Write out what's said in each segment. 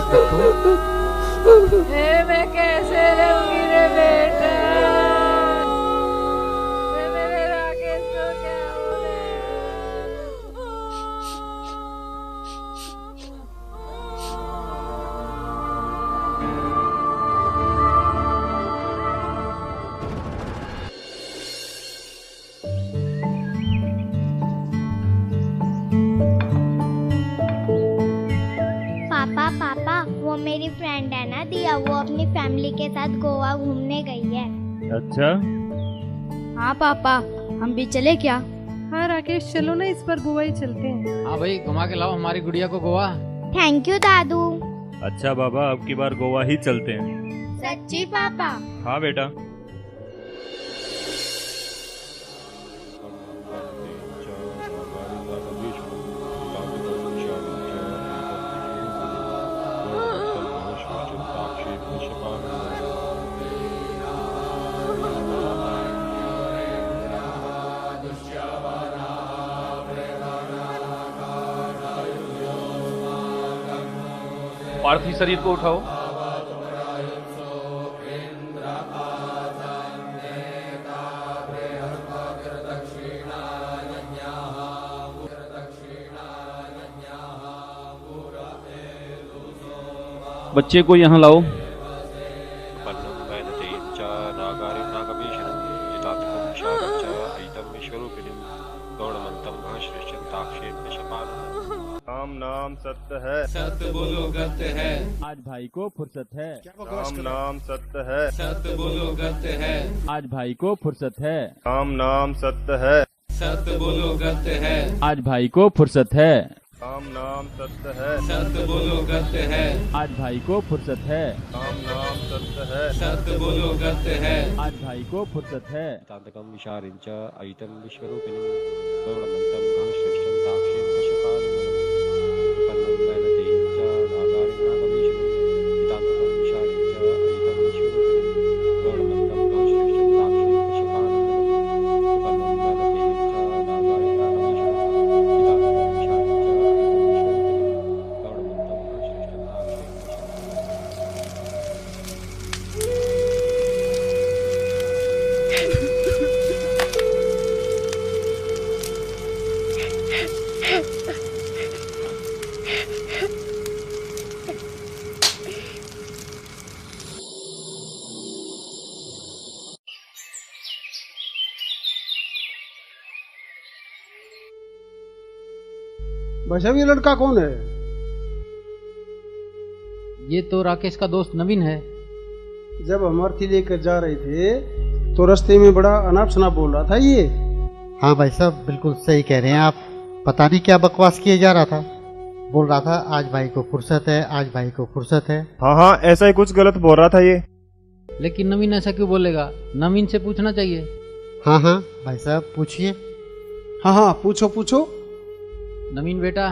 कुछ रखो। मैं कैसे रहूंगी रे बेटा, मेरे राकेश को क्या हो पापा पापा, वो मेरी फ्रेंड है ना दिया, वो अपनी फैमिली के साथ गोवा घूमने गई है। अच्छा, हाँ पापा, हम भी चले क्या? हाँ राकेश, चलो ना, इस बार गोवा ही चलते हैं। हाँ भाई, घुमा के लाओ हमारी गुड़िया को गोवा। थैंक यू दादू। अच्छा बाबा, अब की बार गोवा ही चलते हैं। सच्ची पापा? हाँ बेटा। पार्थिव शरीर को उठाओ। बच्चे को यहाँ लाओ। राम नाम सत्य है, सत्य बोलो गत्य है। आज भाई को फुर्सत है। राम नाम सत्य है, सत्य बोलो गत्य है। आज भाई को फुर्सत है। राम नाम सत्य है, सत्य बोलो गत्य है। आज भाई को फुर्सत है। राम नाम सत्य है। सत्य बोलो गत्य है। आज भाई को फुर्सत है। राम नाम सत्य है। सत्य बोलो गत्य है। आज भाई को फुर्सत है। तांतकं विशारिंच अयितं विश्वरूपिणं गौरमन्तं घनश्रेष्ठं ताक्षें कश्यपानं पन्नं वैनतेयं च नागारिं नागवीशनं तांतकं विशारिंच अयितं विश्वरूपिणं गौरमन्तं घनश्रेष्ठं ताक्षें कश्यपानं पन्नं वैनतेयं च नागारिं नागवीशनं तांतकं विशारिंच अयितं विश्वरूपिणं गौरमन्तं घनश्रेष्ठं ताक्षें भाई साहब, ये लड़का कौन है? ये तो राकेश का दोस्त नवीन है। जब हम अर्थी लेकर जा रहे थे तो रास्ते में बड़ा अनाप शनाप बोल रहा था ये। हाँ भाई साहब, बिल्कुल सही कह रहे हैं आप। पता नहीं क्या बकवास किए जा रहा था। बोल रहा था आज भाई को फुर्सत है, आज भाई को फुर्सत है। हाँ हाँ, ऐसा ही कुछ गलत बोल रहा था ये। लेकिन नवीन ऐसा क्यों बोलेगा? नवीन से पूछना चाहिए। हाँ हाँ भाई साहब, पूछिए। हाँ हाँ, पूछो पूछो। नवीन बेटा,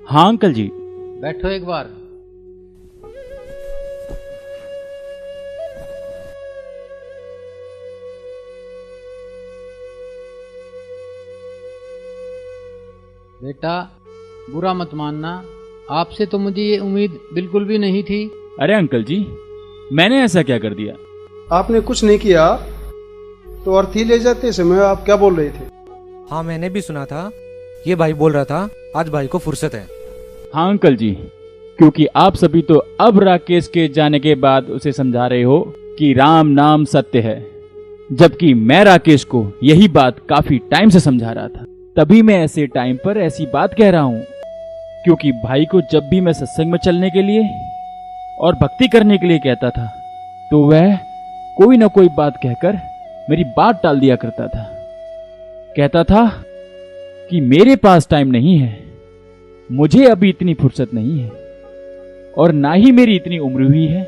हाँ अंकल जी। बैठो एक बार। बेटा, बुरा मत मानना, आपसे तो मुझे ये उम्मीद बिल्कुल भी नहीं थी। अरे अंकल जी, मैंने ऐसा क्या कर दिया? आपने कुछ नहीं किया, तो अर्थी ले जाते समय आप क्या बोल रहे थे? हाँ, मैंने भी सुना था। ये भाई बोल रहा था आज भाई को फुर्सत है। हाँ अंकल जी, क्योंकि आप सभी तो अब राकेश के जाने के बाद उसे समझा रहे हो कि राम नाम सत्य है, जबकि मैं राकेश को यही बात काफी टाइम से समझा रहा था। तभी मैं ऐसे टाइम पर ऐसी बात कह रहा हूँ, क्योंकि भाई को जब भी मैं सत्संग में चलने के लिए और भक्ति करने के लिए कहता था तो वह कोई न कोई बात कहकर मेरी बात टाल दिया करता था। कहता था कि मेरे पास टाइम नहीं है, मुझे अभी इतनी फुर्सत नहीं है, और ना ही मेरी इतनी उम्र हुई है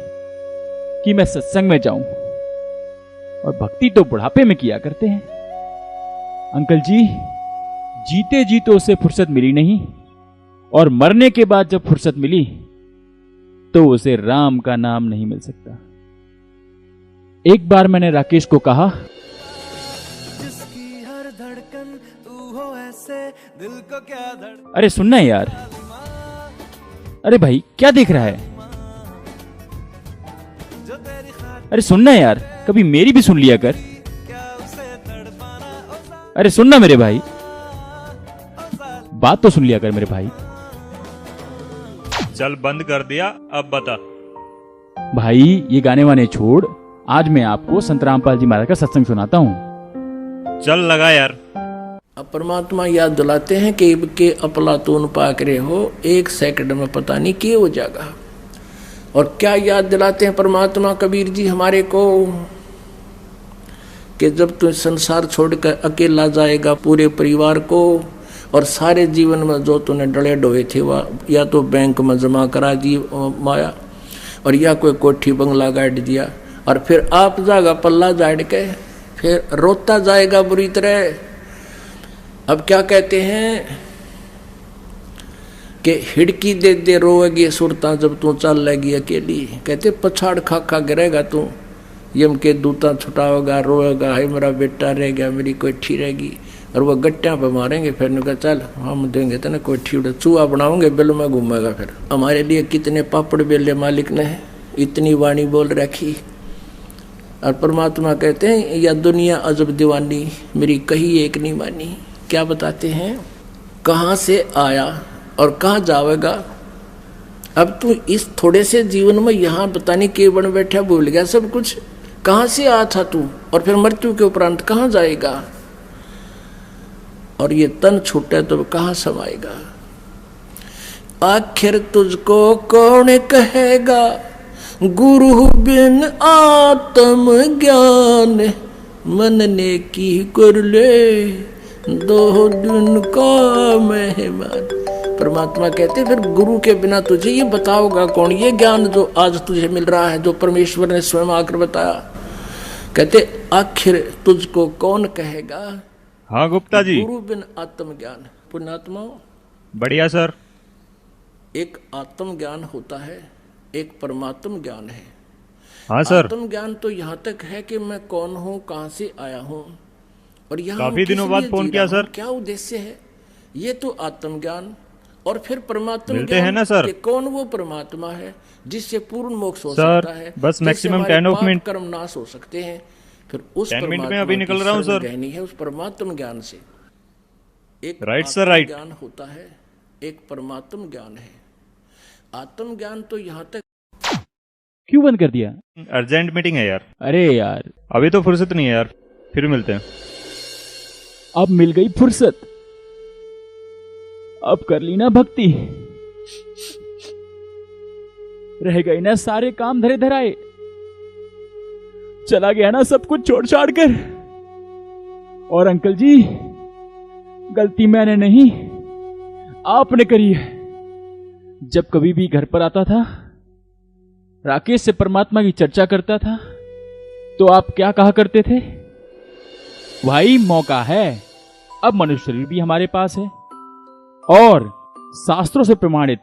कि मैं सत्संग में जाऊं, और भक्ति तो बुढ़ापे में किया करते हैं। अंकल जी, जीते जी तो उसे फुर्सत मिली नहीं, और मरने के बाद जब फुर्सत मिली तो उसे राम का नाम नहीं मिल सकता। एक बार मैंने राकेश को कहा, जिसकी हर धड़कन तू हो ऐसे, दिल को क्या धड़कन। अरे सुनना यार, अरे भाई क्या देख रहा है? अरे सुनना यार, कभी मेरी भी सुन लिया कर। अरे सुनना मेरे भाई, बात तो सुन लिया कर मेरे भाई। चल बंद कर दिया, अब बता। भाई ये गाने वाने छोड़, आज मैं आपको संत रामपाल जी महाराज का सत्संग सुनाता हूँ। चल लगा यार। अब परमात्मा याद दिलाते हैं कि के अपलातून पाक रहे हो, 1 सेकंड में पता नहीं क्या हो जाएगा। और क्या याद दिलाते हैं परमात्मा कबीर जी हमारे को कि जब तू संसार छोड़कर अकेला जाएगा पूरे परिवार को और सारे जीवन में जो तूने डले डोए थे वह या तो बैंक में जमा करा दी माया, और या कोई कोठी बंगला गाड़ दिया, और फिर आप जाएगा पल्ला झाड़ के फिर रोता जाएगा बुरी तरह। अब क्या कहते हैं कि हिड़की दे दे रोएगी सुरता जब तू चल लेगी अकेली। कहते पछाड़ खा खा गिरेगा तू, यम के दूता छुटाओगा, रोएगा, है मेरा बेटा रह गया, मेरी कोठी रहेगी, और वह गट्टियाँ पे मारेंगे। फिर उनका चल हम देंगे तो ना कोठी उड़े, चूहा बनाओगे बिल में घूमेगा। फिर हमारे लिए कितने पापड़ बेले मालिक ने इतनी वाणी बोल रखी। और परमात्मा कहते हैं या दुनिया अजब दीवानी, मेरी कही एक नहीं मानी। क्या बताते हैं, कहाँ से आया और कहाँ जाएगा। अब तू इस थोड़े से जीवन में यहाँ बताने के बन बैठा, भूल गया सब कुछ। कहाँ से आया था तू, और फिर मृत्यु के उपरांत कहाँ जाएगा, और ये तन छूटे तो कहाँ समाएगा। आखिर तुझको कौन कहेगा, गुरु बिन आत्म ज्ञान, मन ने की कर ले 2 दिन का मेहमान। परमात्मा कहते फिर गुरु के बिना तुझे ये बताओगा कौन, ये ज्ञान जो आज तुझे मिल रहा है, जो परमेश्वर ने स्वयं आकर बताया। कहते आखिर तुझको कौन कहेगा। हाँ गुप्ता जी। गुरु बिन आत्म ज्ञान। पुण्यात्माओं बढ़िया सर। एक आत्म ज्ञान होता है, एक परमात्म ज्ञान है। हाँ सर। आत्म ज्ञान तो यहाँ तक है कि मैं कौन हूँ, कहाँ से आया हूँ, और यहाँ काफी दिनों बाद फोन किया सर, क्या उद्देश्य है, ये तो आत्म ज्ञान। और फिर परमात्मा मिलते हैं ना सर, कौन वो परमात्मा है जिससे पूर्ण मोक्ष हो सर, सकता है, बस मैक्सिमम 10 मिनट कर्म नाश हो सकते हैं। फिर उस 10 मिनट में अभी निकल रहा हूँ सर। कहनी है उस परमात्म ज्ञान से। एक राइट सर राइट ज्ञान होता है, एक परमात्म ज्ञान है। आत्म ज्ञान तो यहाँ तक। क्यों बंद कर दिया? अर्जेंट मीटिंग है यार। अरे यार अभी तो फुर्सत नहीं है यार, फिर मिलते हैं। अब मिल गई फुर्सत, अब कर ली ना भक्ति, रह गई ना सारे काम धरे धराए, चला गया ना सब कुछ छोड़ छाड़ कर। और अंकल जी गलती मैंने नहीं आपने करी है। जब कभी भी घर पर आता था, राकेश से परमात्मा की चर्चा करता था, तो आप क्या कहा करते थे? भाई मौका है, अब मनुष्य शरीर भी हमारे पास है और शास्त्रों से प्रमाणित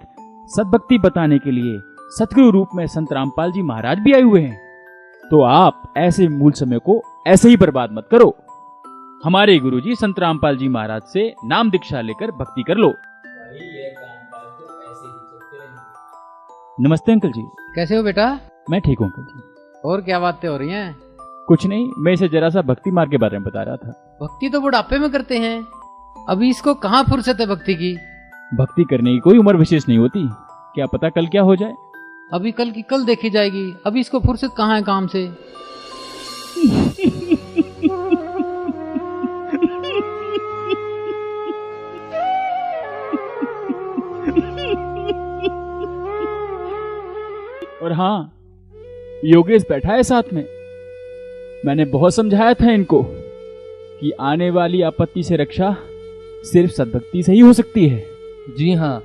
सद्भक्ति बताने के लिए सतगुरु रूप में संत रामपाल जी महाराज भी आए हुए हैं। तो आप ऐसे मूल समय को ऐसे ही बर्बाद मत करो। हमारे गुरुजी संत रामपाल जी महाराज से नाम दीक्षा लेकर भक्ति कर लो। नमस्ते अंकल जी। कैसे हो बेटा? मैं ठीक हूँ अंकल जी। और क्या बातें हो रही हैं? कुछ नहीं, मैं इसे जरा सा भक्ति मार्ग के बारे में बता रहा था। भक्ति तो बुढ़ापे में करते हैं, अभी इसको कहाँ फुर्सत है भक्ति की? भक्ति करने की कोई उम्र विशेष नहीं होती, क्या पता कल क्या हो जाए। अभी कल की कल देखी जाएगी, अभी इसको फुर्सत कहाँ है काम से। और हाँ, योगेश बैठा है साथ में। मैंने बहुत समझाया था इनको कि आने वाली आपत्ति से रक्षा सिर्फ सद्भक्ति से ही हो सकती है। जी हाँ,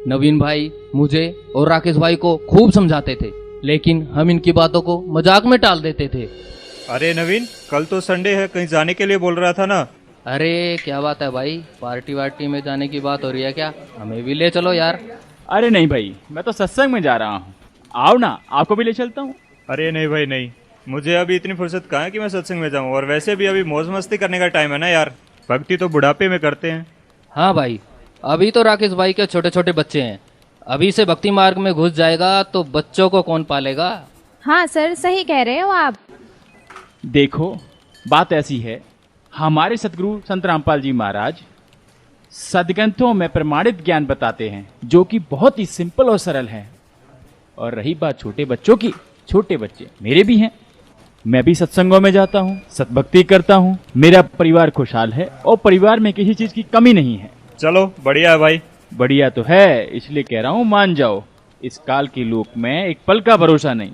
नवीन भाई मुझे और राकेश भाई को खूब समझाते थे, लेकिन हम इनकी बातों को मजाक में टाल देते थे। अरे नवीन, कल तो संडे है, कहीं जाने के लिए बोल रहा था ना। अरे क्या बात है भाई, पार्टी वार्टी में जाने की बात हो रही है क्या? हमें भी ले चलो यार। अरे नहीं भाई, मैं तो सत्संग में जा रहा हूँ, आओ ना, आपको भी ले चलता हूँ। अरे नहीं भाई नहीं, मुझे अभी इतनी फुर्सत कहाँ है कि मैं सत्संग में जाऊँ। और वैसे भी अभी मौज मस्ती करने का टाइम है ना यार, भक्ति तो बुढ़ापे में करते हैं। हाँ भाई, अभी तो राकेश भाई के छोटे छोटे बच्चे हैं, अभी से भक्ति मार्ग में घुस जाएगा तो बच्चों को कौन पालेगा? हाँ सर, सही कह रहे हो आप। देखो, बात ऐसी है, हमारे सतगुरु संत रामपाल जी महाराज सदग्रंथों में प्रमाणित ज्ञान बताते हैं जो कि बहुत ही सिंपल और सरल है। और रही बात छोटे बच्चों की, छोटे बच्चे मेरे भी हैं, मैं भी सत्संगों में जाता हूँ, सतभक्ति करता हूँ, मेरा परिवार खुशहाल है और परिवार में किसी चीज की कमी नहीं है। चलो बढ़िया है भाई। बढ़िया तो है, इसलिए कह रहा हूँ मान जाओ। इस काल के लोक में एक पल का भरोसा नहीं,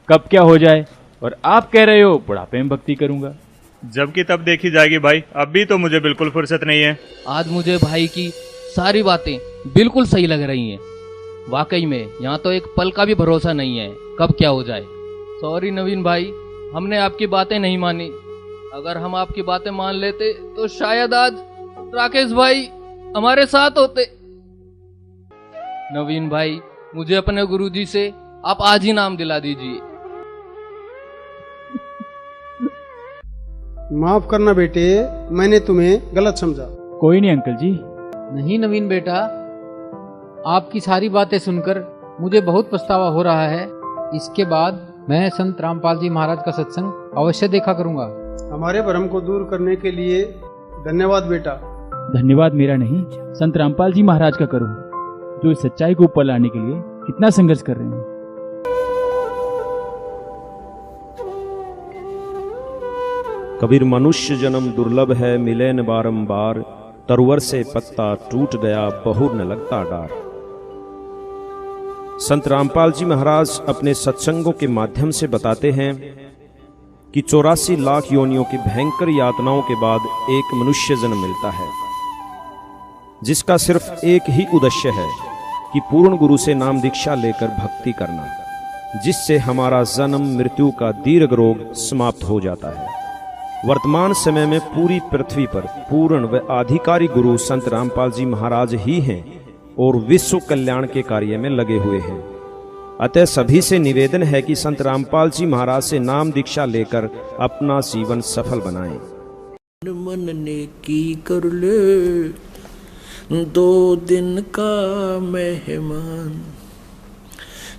कब क्या हो जाए। और आप कह रहे हो बुढ़ापे में भक्ति करूंगा, जबकि तब देखी जाएगी भाई, अभी तो मुझे बिल्कुल फुर्सत नहीं है। आज मुझे भाई की सारी बातें बिल्कुल सही लग रही हैं। वाकई में यहाँ तो एक पल का भी भरोसा नहीं है, कब क्या हो जाए। सॉरी नवीन भाई, हमने आपकी बातें नहीं मानी। अगर हम आपकी बातें मान लेते तो शायद आज राकेश भाई हमारे साथ होते। नवीन भाई, मुझे अपने गुरुजी से आप आज ही नाम दिला दीजिए। माफ करना बेटे, मैंने तुम्हें गलत समझा। कोई नहीं अंकल जी। नहीं नवीन बेटा, आपकी सारी बातें सुनकर मुझे बहुत पछतावा हो रहा है। इसके बाद मैं संत रामपाल जी महाराज का सत्संग अवश्य देखा करूंगा। हमारे भ्रम को दूर करने के लिए धन्यवाद बेटा। धन्यवाद मेरा नहीं, संत रामपाल जी महाराज का करूं, जो इस सच्चाई को ऊपर लाने के लिए कितना संघर्ष कर रहे हैं। कबीर मनुष्य जन्म दुर्लभ है, मिले न बारंबार, तरुवर से पत्ता टूट गया, बहुर न लगता डार। संत रामपाल जी महाराज अपने सत्संगों के माध्यम से बताते हैं कि 84 लाख योनियों की भयंकर यातनाओं के बाद एक मनुष्य जन्म मिलता है, जिसका सिर्फ एक ही उद्देश्य है कि पूर्ण गुरु से नाम दीक्षा लेकर भक्ति करना, जिससे हमारा जन्म मृत्यु का दीर्घ रोग समाप्त हो जाता है। वर्तमान समय में पूरी पृथ्वी पर पूर्ण व आधिकारिक गुरु संत रामपाल जी महाराज ही हैं और विश्व कल्याण के कार्य में लगे हुए हैं। अतः सभी से निवेदन है कि संत रामपाल जी महाराज से नाम दीक्षा लेकर अपना जीवन सफल बनाएं। मन ने की कर ले 2 दिन का मेहमान,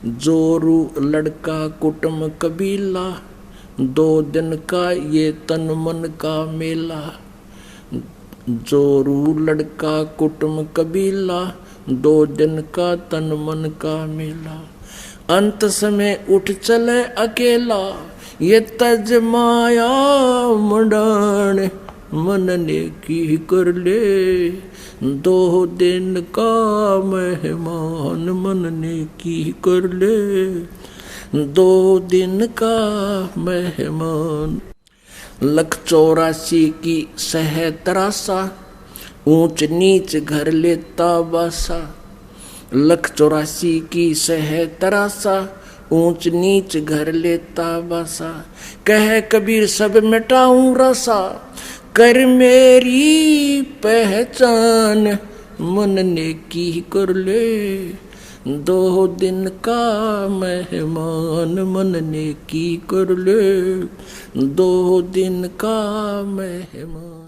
जोरू लड़का कुटुंब कबीला, 2 दिन का ये तन मन का मेला। जोरू लड़का कुटुंब कबीला, 2 दिन का तन मन का मेला। अंत समय उठ चले अकेला, ये तज माया मुंडान, मन ने की कर ले 2 दिन का मेहमान, मन ने की कर ले 2 दिन का मेहमान। 184 की सह तरासा, ऊंच नीच घर लेता बासा। 184 की सह तरासा, ऊंच नीच घर लेता बासा। कह कबीर सब मिटाऊं रसा, कर मेरी पहचान, मन ने की कर ले 2 दिन का मेहमान, मन ने की कर ले 2 दिन का मेहमान।